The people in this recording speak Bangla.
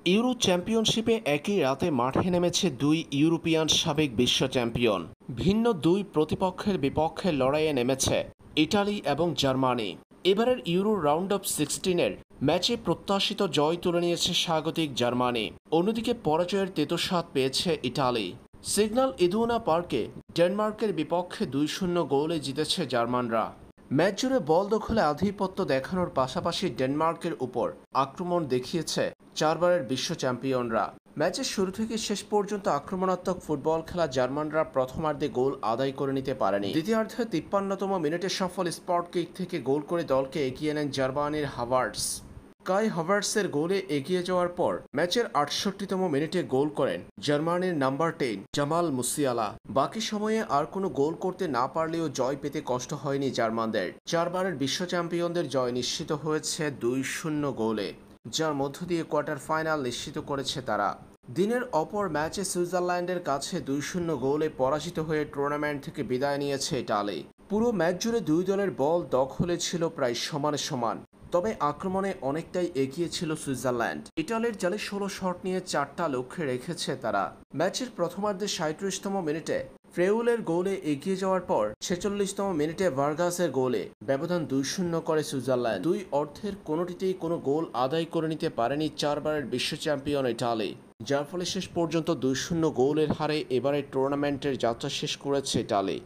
ইউরো চ্যাম্পিয়নশিপে একই রাতে মাঠে নেমেছে দুই ইউরোপিয়ান সাবেক বিশ্ব চ্যাম্পিয়ন। ভিন্ন দুই প্রতিপক্ষের বিপক্ষে লড়াইয়ে নেমেছে ইটালি এবং জার্মানি। এবারের ইউরো রাউন্ড অফ 16-এর ম্যাচে প্রত্যাশিত জয় তুলে নিয়েছে স্বাগতিক জার্মানি। অন্যদিকে পরাজয়ের তেতোস্বাদ পেয়েছে ইটালি। সিগন্যাল ইদুনা পার্কে ডেনমার্কের বিপক্ষে 2-0 গোলে জিতেছে জার্মানরা। ম্যাচ জুড়ে বল দখলে আধিপত্য দেখানোর পাশাপাশি ডেনমার্কের উপর আক্রমণ দেখিয়েছে চারবারের বিশ্ব চ্যাম্পিয়নরা। ম্যাচের শুরু থেকে শেষ পর্যন্ত আক্রমণাত্মক ফুটবল খেলা জার্মানরা প্রথমার্ধে গোল আদায় করে নিতে পারেনি। দ্বিতীয়ার্ধে 53তম মিনিটে সফল স্পট কিক থেকে গোল করে দলকে এগিয়ে নেন জার্মানির হাভার্টস। কাই হাভার্টসের গোলে এগিয়ে যাওয়ার পর ম্যাচের 68তম মিনিটে গোল করেন জার্মানির নাম্বার 10 জামাল মুসিয়ালা। বাকি সময়ে আর কোনো গোল করতে না পারলেও জয় পেতে কষ্ট হয়নি জার্মানদের। চারবারের বিশ্ব চ্যাম্পিয়নদের জয় নিশ্চিত হয়েছে 2-0 গোলে, যার মধ্য দিয়ে কোয়ার্টার ফাইনাল নিশ্চিত করেছে তারা। দিনের অপর ম্যাচে সুইজারল্যান্ডের কাছে 2-0 গোলে পরাজিত হয়ে টুর্নামেন্ট থেকে বিদায় নিয়েছে ইটালি। পুরো ম্যাচ জুড়ে দুই দলের বল দখলে ছিল প্রায় সমানে সমান, তবে আক্রমণে অনেকটাই এগিয়ে ছিল সুইজারল্যান্ড। ইটালির জালে 16 শট নিয়ে 4টা লক্ষ্যে রেখেছে তারা। ম্যাচের প্রথমার্ধে 37তম মিনিটে ফ্রেউলের গোলে এগিয়ে যাওয়ার পর 46তম মিনিটে ভার্গাসের গোলে ব্যবধান 2-0 করে সুইজারল্যান্ড। দুই অর্ধের কোনোটিতেই কোনো গোল আদায় করে নিতে পারেনি চারবারের বিশ্ব চ্যাম্পিয়ন ইটালি, যার ফলে শেষ পর্যন্ত 2-0 গোলের হারে এবারে টুর্নামেন্টের যাত্রা শেষ করেছে ইটালি।